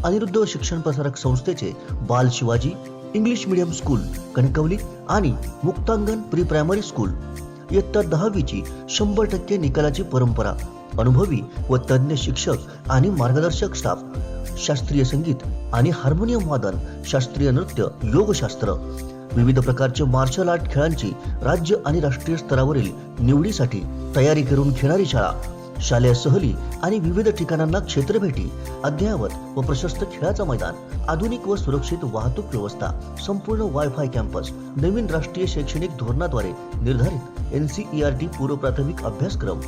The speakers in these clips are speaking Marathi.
अनिरुद्ध शिक्षण प्रसारक संस्थेचे बाल Shivaji English medium school Kankavli आणि मुक्तांगण प्री प्रायमरी स्कूल इयत्ता 10वीची 100% निकालाची परंपरा, अनुभवी व तज्ञ शिक्षक आणि मार्गदर्शक स्टाफ, शास्त्रीय संगीत आणि हार्मोनियम वादन, शास्त्रीय नृत्य, योगशास्त्र, विविध प्रकारचे मार्शल आर्ट खेळांची राज्य आणि राष्ट्रीय स्तरावरील निवडीसाठी तयारी करून घेणारी शाळा, शालेय सहली आणि विविध ठिकाणांना क्षेत्रभेटी, अद्ययावत व प्रशस्त खेळाचं मैदान, आधुनिक व सुरक्षित वाहतूक व्यवस्था, संपूर्ण वायफाय कॅम्पस, नवीन राष्ट्रीय शैक्षणिक धोरणाद्वारे निर्धारित NCERT पूर्व प्राथमिक अभ्यासक्रम,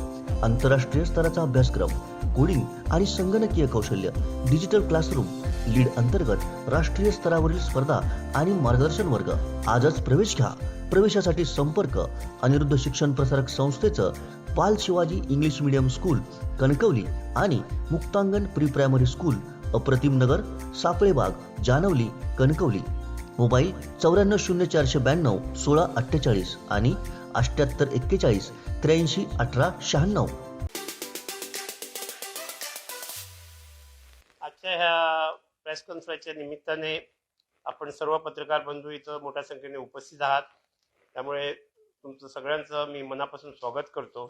आंतरराष्ट्रीय स्तराचा अभ्यासक्रम, कोडिंग आणि संगणकीय कौशल्य, डिजिटल क्लासरूम, लीड अंतर्गत राष्ट्रीय स्तरावरील स्पर्धा आणि मार्गदर्शन वर्ग. आजच प्रवेश घ्या. प्रवेशासाठी संपर्क अनिरुद्ध शिक्षण प्रसारक संस्थेचं बाल Shivaji English medium school Kankavli आणि मुक्तांगण प्री प्रायमरी स्कूल, अप्रतिम नगर, सापळेबाग, जानवली, कणकवली. मोबाईल 940492 1648 आणि 7841 83 18 96. आजच्या ह्या प्रेस कॉन्फरन्सच्या निमित्ताने आपण सर्व पत्रकार बंधू इथं मोठ्या संख्येने उपस्थित आहात, त्यामुळे तुमचं सगळ्यांचं मी मनापासून स्वागत करतो.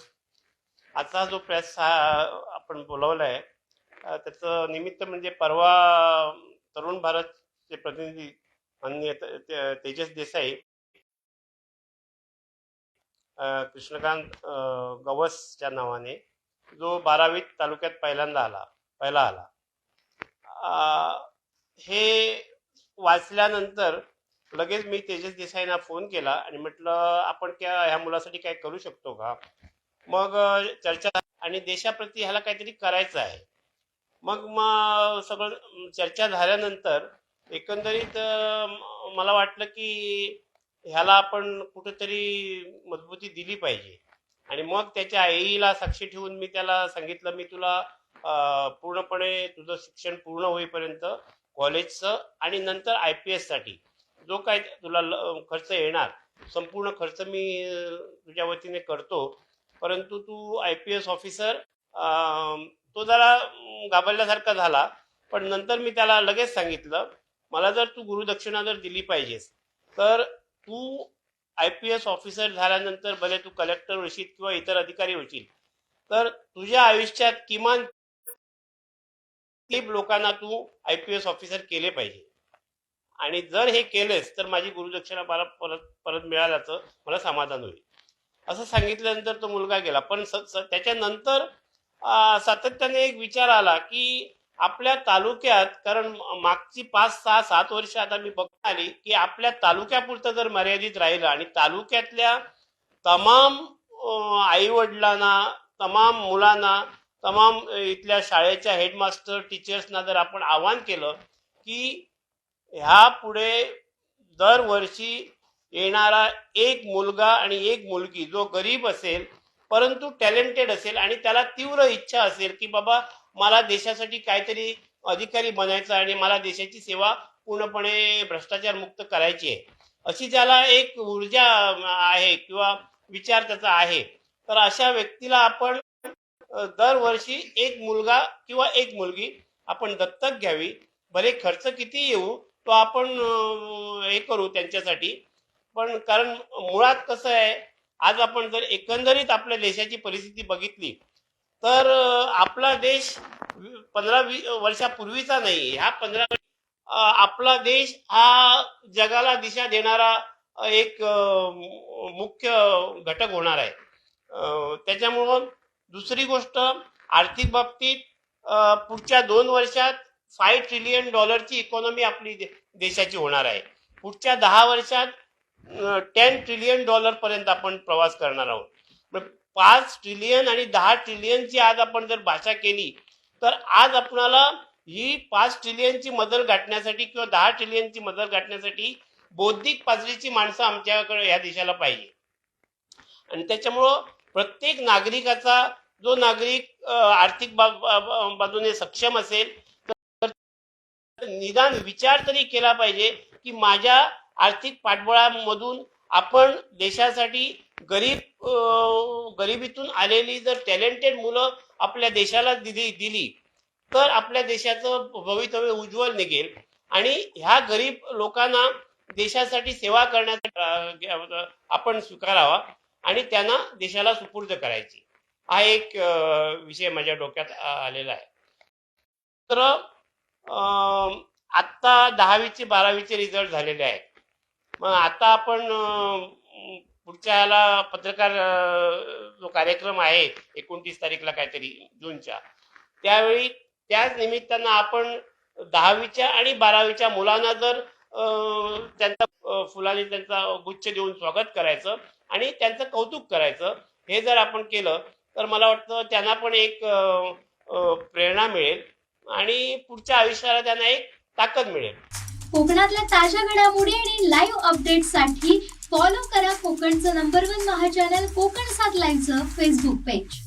आजचा जो प्रेस आपण बोलवला आहे त्याचं निमित्त म्हणजे परवा तरुण भारतचे प्रतिनिधी माननीय तेजस देसाई, कृष्णकांत गवसच्या नावाने, जो 12वीत तालुक्यात पहिला आला. हे वाचल्यानंतर लगेच मी तेजस देसाईंना फोन केला आणि म्हटलं आपण ह्या मुलासाठी काय करू शकतो का. मग चर्चा आणि देशाप्रती ह्याला काहीतरी करायचं आहे. मग सगळं चर्चा झाल्यानंतर एकंदरीत मला वाटलं की ह्याला आपण कुठेतरी मजबूती दिली पाहिजे. आणि मग त्याच्या आईला साक्षी ठेवून मी त्याला सांगितलं, मी तुला पूर्णपणे तुझं शिक्षण पूर्ण होईपर्यंत कॉलेजचं आणि नंतर IPS साठी जो काय तुला खर्च येणार संपूर्ण खर्च मी तुझ्या वतीने करतो, परंतु तू IPS ऑफिसर. तो जरा घाबरल्यासारखा झाला, पण नंतर मी त्याला लगेच सांगितलं, मला जर तू गुरुदक्षिणा जर दिली पाहिजेस तर तू IPS ऑफिसर झाल्यानंतर भले तू कलेक्टर होशील किंवा इतर अधिकारी होशील, तर तुझ्या आयुष्यात किमान 3 लोकांना तू IPS ऑफिसर केले पाहिजे. आणि जर हे केलेस तर माझी गुरुदक्षिणा परत मिळाल्याचं मला समाधान होईल, असं सांगितल्यानंतर तो मुलगा गेला. पण त्याच्यानंतर सातत्याने एक विचार आला की आपल्या तालुक्यात, कारण मागची 5, 6, 7 वर्ष आता मी बघत आली की आपल्या तालुक्यापुरतं जर मर्यादित राहिलं आणि तालुक्यातल्या तमाम आई वडिलांना, तमाम मुलांना, तमाम इथल्या शाळेच्या हेडमास्टर टीचर्सना जर आपण आवाहन केलं की ह्या पुढे दरवर्षी येणारा एक मुलगा आणि एक मुलगी जो गरीब असेल परंतु टॅलेंटेड असेल आणि त्याला तीव्र इच्छा असेल की बाबा मला देशासाठी काहीतरी अधिकारी बनायचं आणि मला देशाची सेवा पूर्णपणे भ्रष्टाचार मुक्त करायची आहे, अशी ज्याला एक ऊर्जा आहे किंवा विचार त्याचा आहे, तर अशा व्यक्तीला आपण दरवर्षी एक मुलगा किंवा एक मुलगी आपण दत्तक घ्यावी. भले खर्च किती येऊ तो आपण हे करू त्यांच्यासाठी. पण कारण मुळात कसं आहे, आज आपण जर एकंदरीत आपल्या देशाची परिस्थिती बघितली तर आपला देश 15-20 वर्षापूर्वीचा नाही. ह्या 15 आपला देश हा जगाला दिशा देणारा एक मुख्य घटक होणार आहे. त्याच्यामुळं दुसरी गोष्ट, आर्थिक बाबतीत पुढच्या 2 वर्षात $5 ट्रिलियन इकॉनॉमी आपली देशाची होणार आहे. पुढच्या 10 वर्षात $10 ट्रिलियन पर्यंत आपण प्रवास करणार आहोत. 5 ट्रिलियन आणि 10 ट्रिलियनची आज आपण जर भाषा केली तर आज आपणाला ही 5 ट्रिलियनची मजल गाठण्यासाठी किंवा 10 ट्रिलियनची मजल गाठण्यासाठी बौद्धिक पातळीची माणसं आमच्याकडे ह्या देशाला पाहिजे. आणि त्याच्यामुळं प्रत्येक नागरिकाचा, जो नागरिक आर्थिक बाजूने सक्षम असेल तर निदान विचार तरी केला पाहिजे की माझ्या आर्थिक पाठबळामधून आपण देशासाठी गरिबीतून आलेली जर टॅलेंटेड मुलं आपल्या देशाला दिली तर आपल्या देशाचं भवितव्य उज्ज्वल निघेल आणि ह्या गरीब लोकांना देशासाठी सेवा करण्याचा आपण स्वीकारावा आणि त्यांना देशाला सुपूर्द करायची. हा एक विषय माझ्या डोक्यात आलेला आहे. तर आत्ता 10वीचे 12वीचे रिझल्ट झालेले आहेत. मग आता आपण पुढच्या ह्याला पत्रकार जो कार्यक्रम आहे 29 तारीखला काहीतरी जूनच्या, त्यावेळी त्याच निमित्तानं आपण 10वीच्या आणि 12वीच्या मुलांना जर त्यांचा फुलांनी त्यांचा गुच्छ देऊन स्वागत करायचं आणि त्यांचं कौतुक करायचं, हे जर आपण केलं तर मला वाटतं त्यांना पण एक प्रेरणा मिळेल आणि पुढच्या आयुष्याला त्यांना एक ताकद मिळेल. कोकणातल्या ताज्या घडामोडी आणि लाईव्ह अपडेट्ससाठी फॉलो करा कोकणचं नंबर 1 महा चॅनल कोकण 7 लाईव्हचं फेसबुक पेज.